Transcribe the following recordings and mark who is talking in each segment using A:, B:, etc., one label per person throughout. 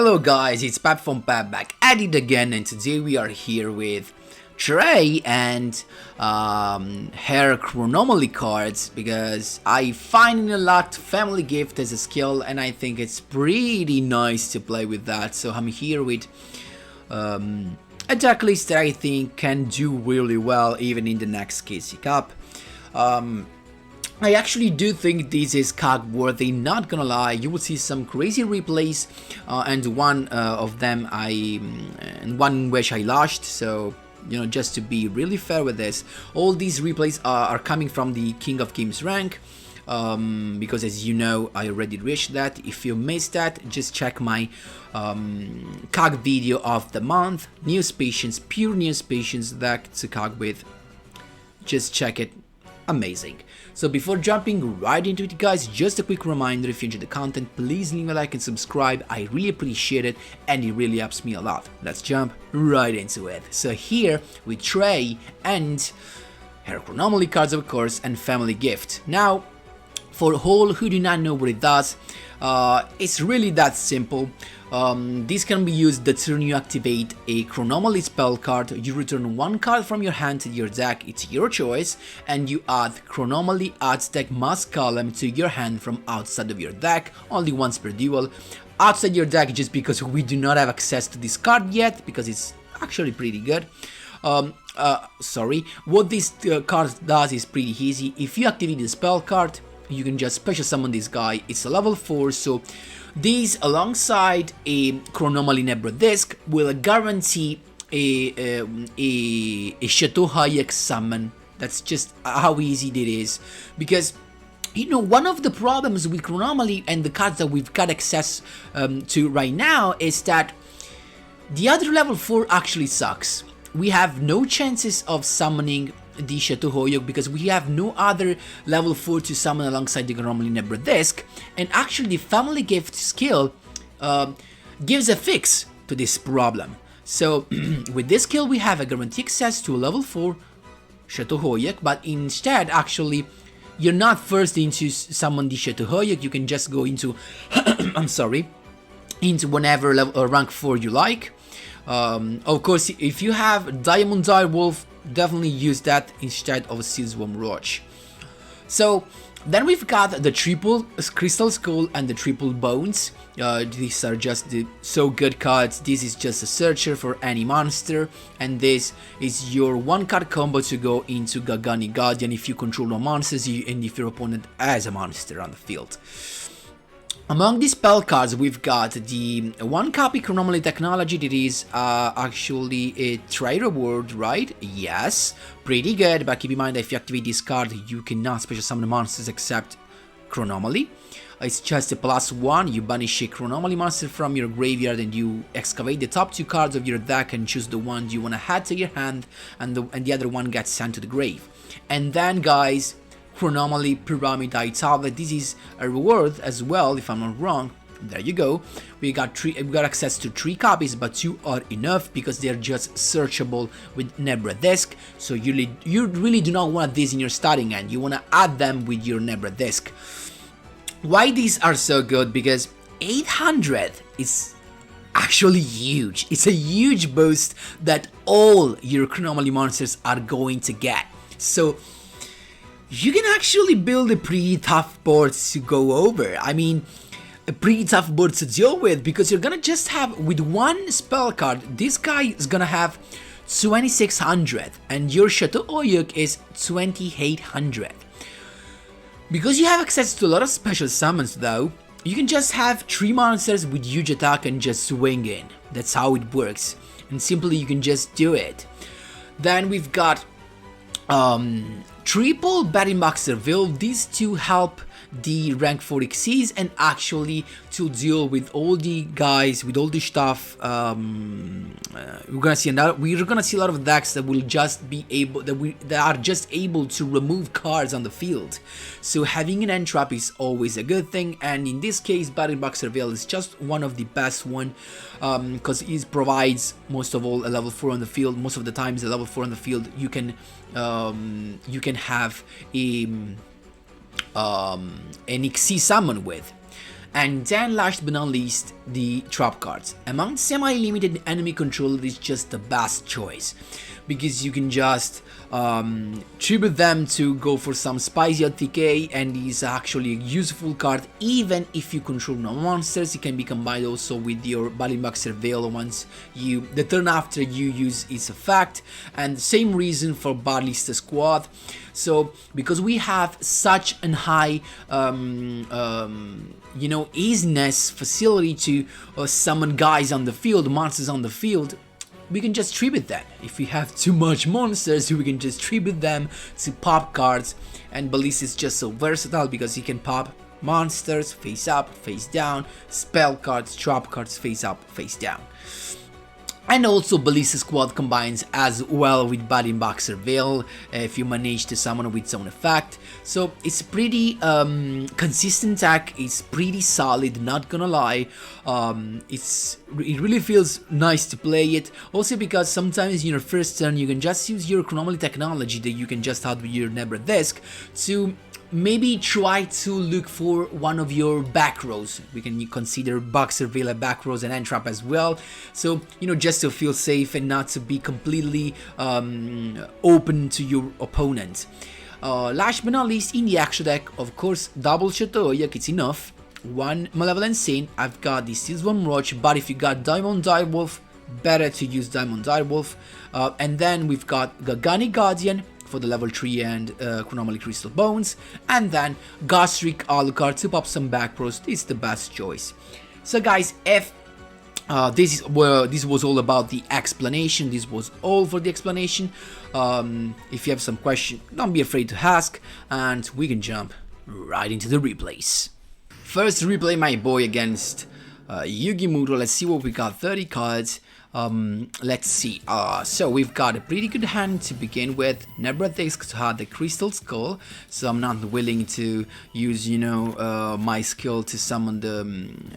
A: Hello guys, it's Pep from Pep back at it again, and today we are here with Trey and her Chronomaly cards because I find a lot family gift as a skill and I think it's pretty nice to play with that. So I'm here with a deck list that I think can do really well even in the next KC Cup. I actually do think this is COG worthy, not gonna lie. You will see some crazy replays, and one of them and one which I lost, so you know, just to be really fair with this, all these replays are coming from the King of Games rank, because as you know, I already reached that. If you missed that, just check my COG video of the month, News Patience, pure News Patience deck to COG with. Just check it. Amazing. So before jumping right into it guys, just a quick reminder, if you enjoy the content, please leave a like and subscribe. I really appreciate it and it really helps me a lot. Let's jump right into it. So here with Trey and her Chronomaly cards of course and family gift. Now for all who do not know what it does, it's really that simple. This can be used the turn you activate a Chronomaly spell card, you return one card from your hand to your deck, it's your choice, and you add Chronomaly adds deck must column to your hand from outside of your deck, only once per duel. Outside your deck just because we do not have access to this card yet, because it's actually pretty good. What this card does is pretty easy. If you activate the spell card, you can just special summon this guy. It's a level 4, so these alongside a Chronomaly Nebra disc will guarantee a Chateau Hayek summon. That's just how easy it is, because you know, one of the problems with Chronomaly and the cards that we've got access to right now is that the other level 4 actually sucks. We have no chances of summoning the Chateau Hayek because we have no other level 4 to summon alongside the Chronomaly Nebra disc, and actually the family gift skill gives a fix to this problem. So with this skill we have a guaranteed access to a level 4 Chateau Hayek, but instead actually you're not forced into summon the Chateau Hayek. You can just go into into whenever level rank 4 you like. Of course, if you have Diamond Direwolf, definitely use that instead of Sealsworm Roach. So then we've got the triple Crystal Skull and the triple Bones. These are just so good cards. This is just a searcher for any monster, and this is your one card combo to go into Gagani Guardian if you control no monsters and if your opponent has a monster on the field. Among these spell cards, we've got the one copy Chronomaly technology that is actually a trade reward, right? Yes, pretty good, but keep in mind that if you activate this card, you cannot special summon monsters except Chronomaly. It's just a +1, you banish a Chronomaly monster from your graveyard and you excavate the top 2 cards of your deck and choose the one you want to add to your hand, and the other one gets sent to the grave. And then guys, Chronomaly Pyramidite Tablet, this is a reward as well if I'm not wrong. There you go. We got access to 3 copies, but 2 are enough because they're just searchable with Nebra disc. So you really do not want this in your starting hand, you want to add them with your Nebra disc. Why these are so good? Because 800 is actually huge. It's a huge boost that all your Chronomaly monsters are going to get. So you can actually build a pretty tough board to go over. I mean, a pretty tough board to deal with, because you're gonna just have, with one spell card, this guy is gonna have 2600 and your Chateau Hayek is 2800. Because you have access to a lot of special summons though, you can just have 3 monsters with huge attack and just swing in. That's how it works, and simply you can just do it. Then we've got triple Batting Box Reveal. These two help the rank 4 XCs and actually to deal with all the guys, with all the stuff. We're gonna see a lot of decks that will just be able that are just able to remove cards on the field. So having an end trap is always a good thing, and in this case Batting Box Reveal is just one of the best one, because it provides most of all a level 4 on the field. Most of the times a level 4 on the field you can have an XC summon with. And then last but not least, the trap cards. Among semi-limited enemy controller is just the best choice, because you can just tribute them to go for some spicy OTK, and is actually a useful card even if you control no monsters. It can be combined also with your Battling Surveil once the turn after you use its effect, and the same reason for Battlist Squad. So because we have such an high easiness facility to summon guys on the field, monsters on the field, we can just tribute them. If we have too much monsters, we can just tribute them to pop cards. And Ballis is just so versatile because he can pop monsters face up, face down, spell cards, trap cards face up, face down. And also Ballis Squad combines as well with Battling Surveil if you manage to summon with its own effect. So it's pretty consistent attack, it's pretty solid, not gonna lie. It really feels nice to play it. Also because sometimes in your first turn you can just use your Chronomaly technology that you can just add with your Nebra Disc to maybe try to look for one of your back rows. We can consider Surveil a back rows and Entrap as well. So, just to feel safe and not to be completely open to your opponent. Last but not least, in the extra deck, of course, double Yugioh, it's enough. One Malevolent Saint, I've got the Silven Roach, but if you got Diamond Direwolf, better to use Diamond Direwolf. And then we've got Gagani Guardian for the level 3 and Chronomaly Crystal Bones, and then Gostrick Alucard to pop some back rows. It's the best choice. So guys, if this was all about the explanation, this was all for the explanation. If you have some question, don't be afraid to ask, and we can jump right into the replays. First replay, my boy, against Yugi Muro. Let's see what we got. 30 cards. Let's see. So we've got a pretty good hand to begin with. Nebra Disc to have the Crystal Skull, so I'm not willing to use, my skill to summon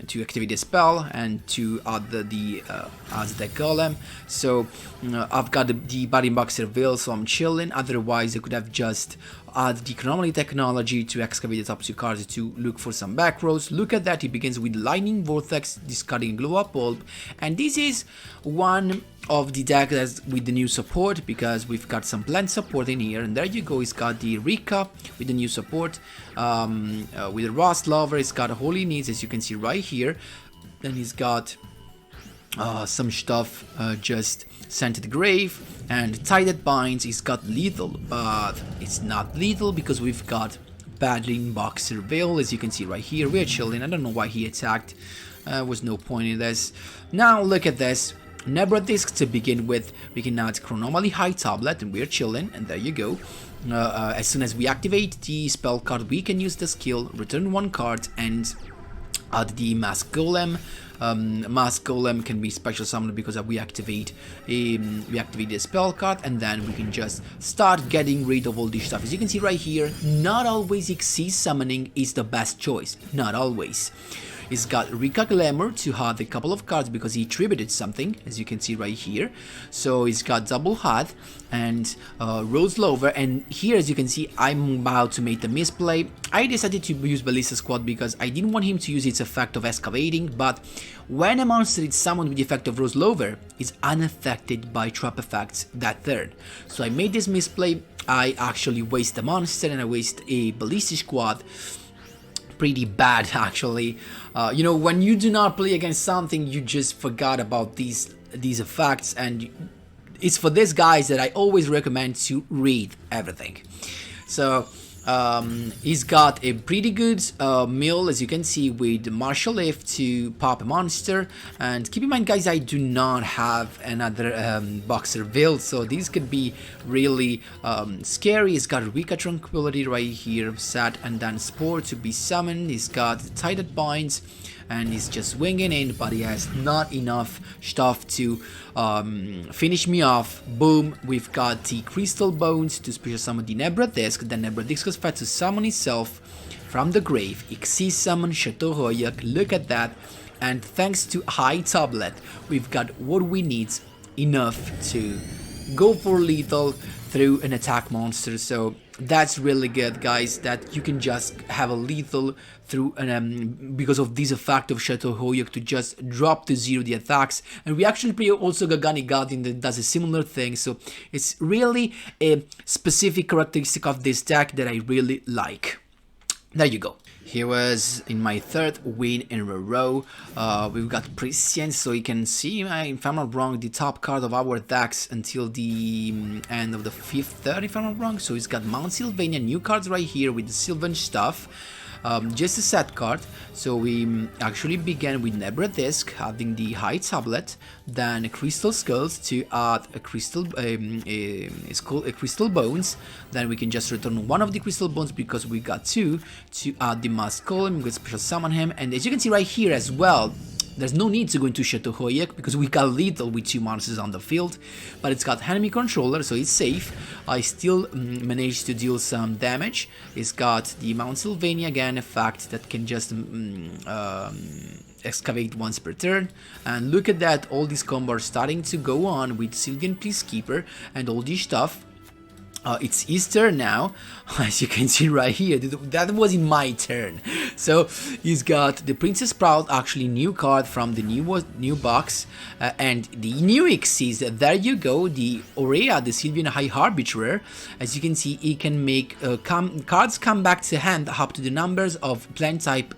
A: to activate the spell and to add the Aztec Golem. So I've got the Battling Surveil, so I'm chilling. Otherwise, I could have just add the Chronomaly technology to excavate the top 2 cards to look for some back rows. Look at that, it begins with Lightning Vortex, discarding Glow Up Bulb, and this is one of the decks that's with the new support, because we've got some plant support in here, and there you go, it's got the Rika with the new support, with the Rust Lover, it's got Holy Needs, as you can see right here, then he's got some stuff just sent to the grave, and Tie That Binds is got lethal, but it's not lethal because we've got Battling Surveil, as you can see right here. We're chilling. I don't know why he attacked, was no point in this. Now look at this, Nebra Disc to begin with. We can add Chronomaly High Tablet, and we're chilling, and there you go. As soon as we activate the spell card, we can use the skill, return 1 card, and add the Mask Golem. Mask Golem can be special summoned because we activate the spell card, and then we can just start getting rid of all this stuff. As you can see right here, not always Xyz summoning is the best choice, not always. He's got Rika Glamour to have a couple of cards because he tributed something, as you can see right here. So he's got Double Hat and Rose Lover, and here, as you can see, I'm about to make the misplay. I decided to use Ballis Squad because I didn't want him to use its effect of excavating, but when a monster is summoned with the effect of Rose Lover, it's unaffected by trap effects that turn. So I made this misplay. I actually waste a monster and I waste a Ballis Squad. Pretty bad, actually. When you do not play against something, you just forgot about these effects, and it's for these guys that I always recommend to read everything. So he's got a pretty good mill, as you can see, with Martial Lift to pop a monster. And keep in mind, guys, I do not have another Boxer build, so these could be really scary. He's got Rika Tranquility right here set, and then Spore to be summoned. He's got Tie That Binds, and he's just winging in, but he has not enough stuff to finish me off. Boom, we've got the Crystal Bones to special summon the Nebra Disc. The Nebra Disc was fed to summon itself from the grave. Xyz summon Chateau Hoyak, look at that. And thanks to High Tablet, we've got what we need, enough to go for lethal, through an attack monster. So that's really good, guys, that you can just have a lethal through an, because of this effect of Chateau Hoyok to just drop to 0 the attacks. And we actually play also Gagani Guardian that does a similar thing, so it's really a specific characteristic of this deck that I really like. There you go. Here was in my 3rd win in a row. We've got Prescience, so you can see, if I'm not wrong, the top card of our decks until the end of the 5th third, if I'm not wrong. So it's got Mount Sylvania, new cards right here with the Silven stuff. Just a set card. So we actually began with Nebra Disc, adding the High Tablet, then Crystal Skulls to add a Crystal, it's called a Crystal Bones. Then we can just return one of the Crystal Bones because we got 2 to add the Mask Golem. We can special summon him, and as you can see right here as well, there's no need to go into Chateau Hoyek because we got lethal with 2 monsters on the field, but it's got enemy controller, so it's safe. I still managed to deal some damage. It's got the Mount Sylvania again effect that can just excavate once per turn. And look at that, all these combos are starting to go on with Sylvan Peacekeeper and all this stuff. It's his turn now, as you can see right here. That was in my turn. So he's got the Princess Proud, actually new card from the new box, and the new Xyz. There you go, the Aurea, the Sylvan High Arbiter. As you can see, he can make cards come back to hand up to the numbers of plant type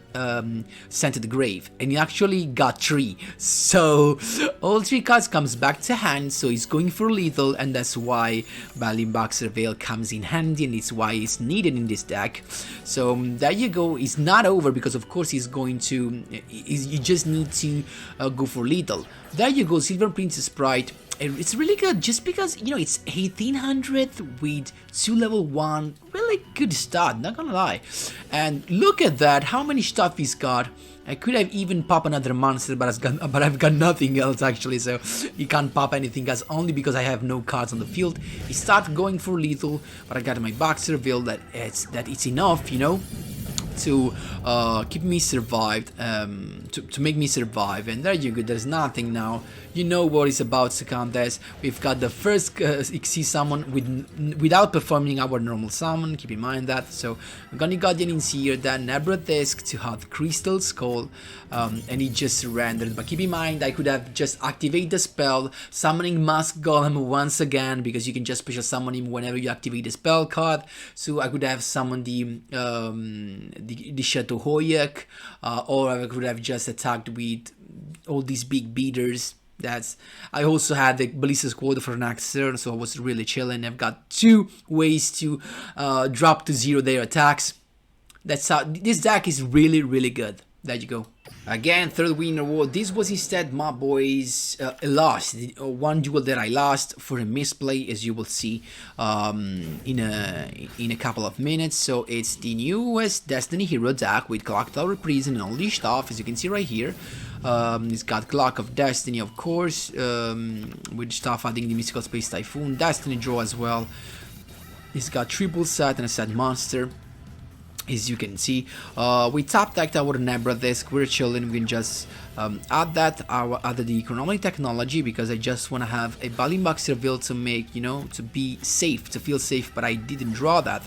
A: sent to the grave, and he actually got 3, so all 3 cards comes back to hand, so he's going for lethal, and that's why Balimbaxer Veil comes in handy, and it's why it's needed in this deck. So there you go. It's not over because of course he's going to, you just need to go for lethal. There you go, Silver Princess Sprite. It's really good just because, you know, it's 1800 with 2 level 1, really good start, not gonna lie. And look at that, how many stuff he's got. I could have even popped another monster, but I've got nothing else actually, so he can't pop anything else, only because I have no cards on the field. He started going for lethal, but I got my box reveal that it's enough, you know, to keep me survived, to make me survive. And there you go, there's nothing now. You know what is about to come. This we've got the first Xyz summon without performing our normal summon, keep in mind that. So Gani Guardian in here, then Nebra Disc to have Crystal Skull, and he just surrendered. But keep in mind, I could have just activated the spell, summoning Mask Golem once again, because you can just special summon him whenever you activate the spell card. So I could have summoned the Chateau Hoyek, or I could have just attacked with all these big beaters. I also had the Ballista Squad for next turn, so I was really chilling. I've got 2 ways to drop to 0 their attacks. That's how this deck is really good. There you go. Again, 3rd win in a row. This was instead my boys a loss. One duel that I lost for a misplay, as you will see in a couple of minutes. So it's the newest Destiny Hero deck with Clock Tower Prison and all this stuff, as you can see right here. It's got Clock of Destiny, of course, with stuff adding the Mystical Space Typhoon, Destiny Draw as well. It's got triple set and a set monster. As you can see, we tap decked our Nebra Disc, we're chilling. We can just add the Chronomaly technology, because I just want to have a Balimbaxer build to make, you know, to be safe, to feel safe, but I didn't draw that.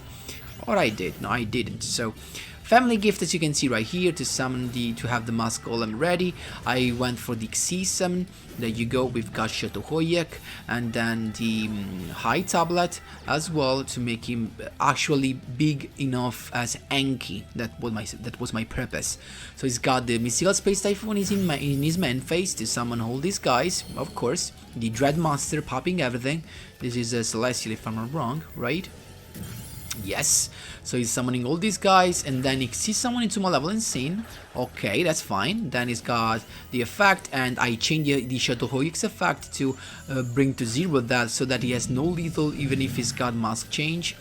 A: Or I did, no I didn't. So Family Gift, as you can see right here, to summon to have the Mask Golem ready. I went for the Xyz summon. There you go, we've got Chateau Hoyek, and then the High Tablet as well, to make him actually big enough as Anki. That was my purpose. So he's got the Mystical Space Typhoon in his main phase to summon all these guys, of course. The Dread Monster popping everything. This is a Celestial if I'm not wrong, right? Yes, so he's summoning all these guys, and then he sees someone into my level insane. Okay, that's fine. Then he's got the effect, and I change the Chateau Hoyek's effect to bring to 0 that, so that he has no lethal even if he's got Mask Change.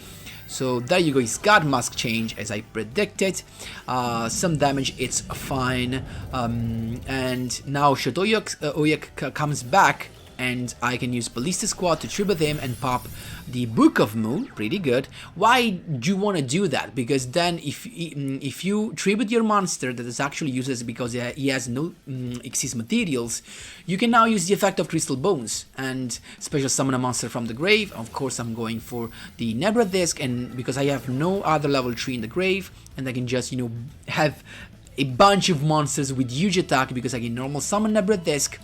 A: So there you go, he's got Mask Change as I predicted. Some damage, it's fine. And now Chateau Hoyek comes back and I can use Ballista Squad to tribute him and pop the Book of Moon. Pretty good. Why do you want to do that? Because then if you tribute your monster that is actually useless because he has no Xyz materials, you can now use the effect of Crystal Bones and special summon a monster from the grave. Of course, I'm going for the Nebra Disc, and because I have no other level 3 in the grave, and I can just, you know, have a bunch of monsters with huge attack because I can normal summon Nebra Disc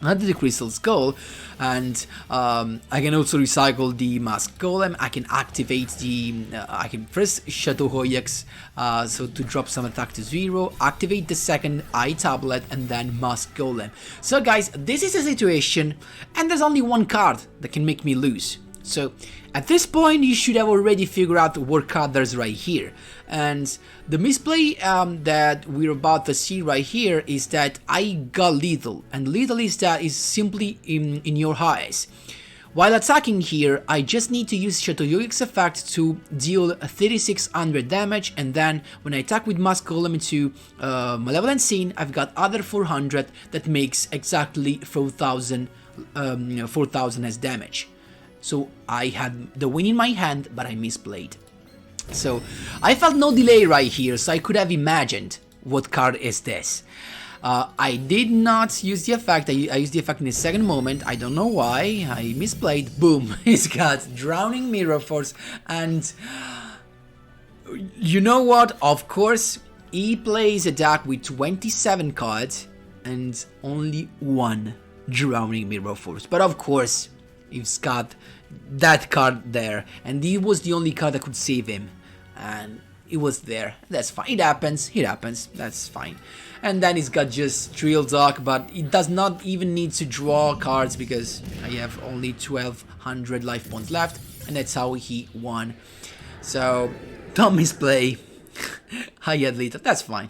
A: under the Crystal Skull, and I can also recycle the Mask Golem. I can activate the, I can first Shadow Hoyaks, so to drop some attack to 0, activate the second Eye Tablet, and then Mask Golem. So guys, this is a situation, and there's only one card that can make me lose. So at this point you should have already figured out what card there's right here, and the misplay that we're about to see right here is that I got lethal, and lethal is that is simply in your eyes. While attacking here, I just need to use Shadow Yogic's effect to deal 3600 damage, and then when I attack with Mask Golem into Malevolent Scene, I've got other 400 that makes exactly 4000 as damage. So I had the win in my hand, but I misplayed. So I felt no delay right here, so I could have imagined what card is this. I did not use the effect. I used the effect in the second moment. I don't know why. I misplayed. Boom. He's got Drowning Mirror Force, and you know what? Of course, he plays a deck with 27 cards and only one Drowning Mirror Force. But of course, he's got that card there, and he was the only card that could save him, and it was there. That's fine. It happens. That's fine. And then he's got just Drill Dog, but he does not even need to draw cards because I have only 1200 life points left, and that's how he won. So don't misplay. I had lethal. That's fine.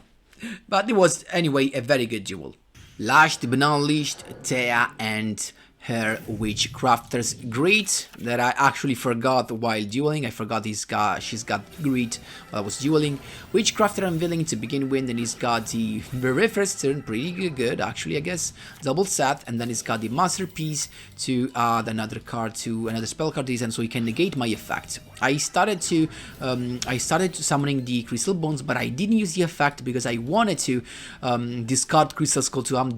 A: But it was anyway a very good duel. Last but not least, Thea and her Witchcrafter's Greed that I actually forgot while dueling. I forgot she's got Greed while I was dueling. Witchcrafter unveiling to begin with, and he's got the very first turn, pretty good actually, I guess, double set, and then he's got the Masterpiece to add another card to another spell card and so he can negate my effect. I started summoning the Crystal Bones, but I didn't use the effect because I wanted to discard Crystal Skull to add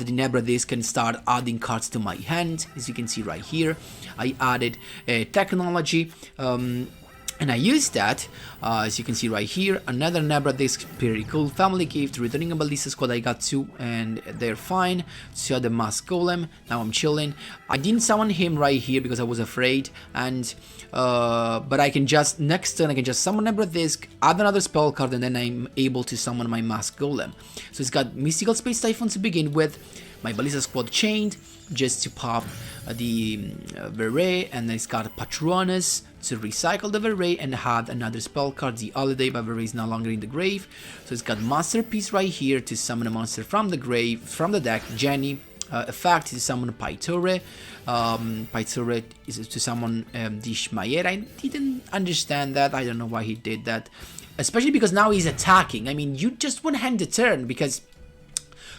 A: the Nebra Disc and start adding cards to my hand. As you can see right here, I added Technology, and I used that, as you can see right here, another Nebra Disc, pretty cool, Family Gift, returning a Ballista Squad, I got 2 and they're fine. So the Mask Golem, now I'm chilling. I didn't summon him right here because I was afraid, and but I can just, next turn I can just summon Nebra Disc, add another spell card, and then I'm able to summon my Mask Golem. So it's got Mystical Space Typhoon to begin with, my Ballista Squad chained just to pop the Verre, and it's got Patronus to recycle the Verre and add another spell card, the Holiday, but Verre is no longer in the grave. So it's got Masterpiece right here to summon a monster from the grave, from the deck. Jenny effect is to summon Pytore. Pytore is to summon the Shmayer. I didn't understand that. I don't know why he did that, especially because now he's attacking. I mean, you just want to hand the turn because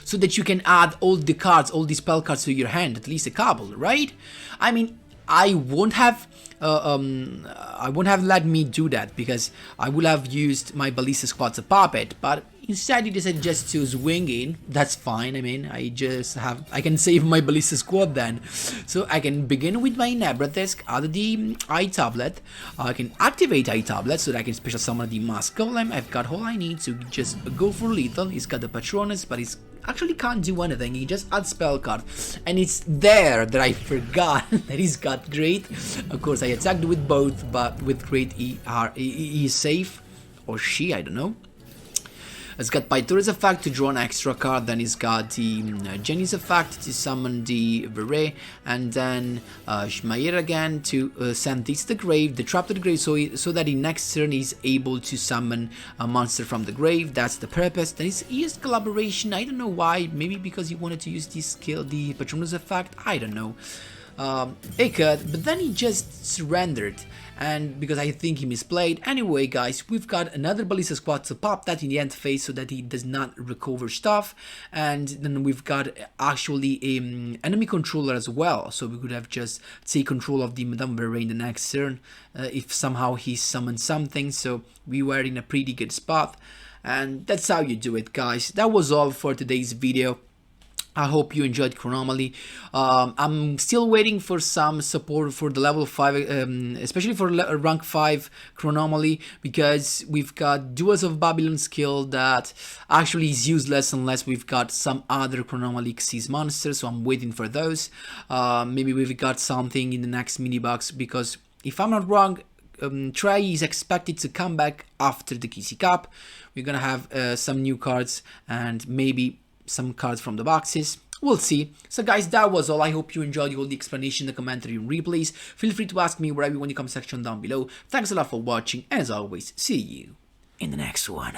A: so that you can add all the cards, all the spell cards to your hand, at least a couple, right? I mean, I won't have let me do that because I would have used my Ballista Squad to pop it, but instead he decided just to swing in. That's fine. I mean, I can save my Ballista Squad then, so I can begin with my Nebra Disc, add the Eye Tablet. I can activate Eye Tablet so that I can special summon the Mask Golem. I've got all I need to just go for lethal. He's got the Patronus, but he's actually can't do anything. He just adds spell card, and it's there that I forgot that he's got Great. Of course, I attacked with both, but with Great he is safe, or she, I don't know. It's got Pythore's effect to draw an extra card, then he's got the Jenny's effect to summon the Verre, and then Shmayer again to send this to the grave, the trap to the grave, so that in next turn he's able to summon a monster from the grave. That's the purpose. Then he used Collaboration, I don't know why, maybe because he wanted to use this skill, the Patronus effect, I don't know. He could, but then he just surrendered, and because I think he misplayed. Anyway guys, we've got another Ballista Squad to pop that in the end phase so that he does not recover stuff, and then we've got actually an enemy controller as well, so we could have just take control of the Madame Verrain the next turn if somehow he summoned something, so we were in a pretty good spot. And that's how you do it, guys. That was all for today's video. I hope you enjoyed Chronomaly. I'm still waiting for some support for the level 5, especially for rank 5 Chronomaly, because we've got Duels of Babylon skill that actually is useless unless we've got some other Chronomaly Xyz monsters, so I'm waiting for those. Maybe we've got something in the next mini box, because if I'm not wrong, TREY'S is expected to come back after the KC Cup. We're gonna have some new cards and maybe some cards from the boxes. We'll see. So guys, that was all. I hope you enjoyed all the explanation, the commentary and replays. Feel free to ask me wherever you want in the comment section down below. Thanks a lot for watching. As always, see you in the next one.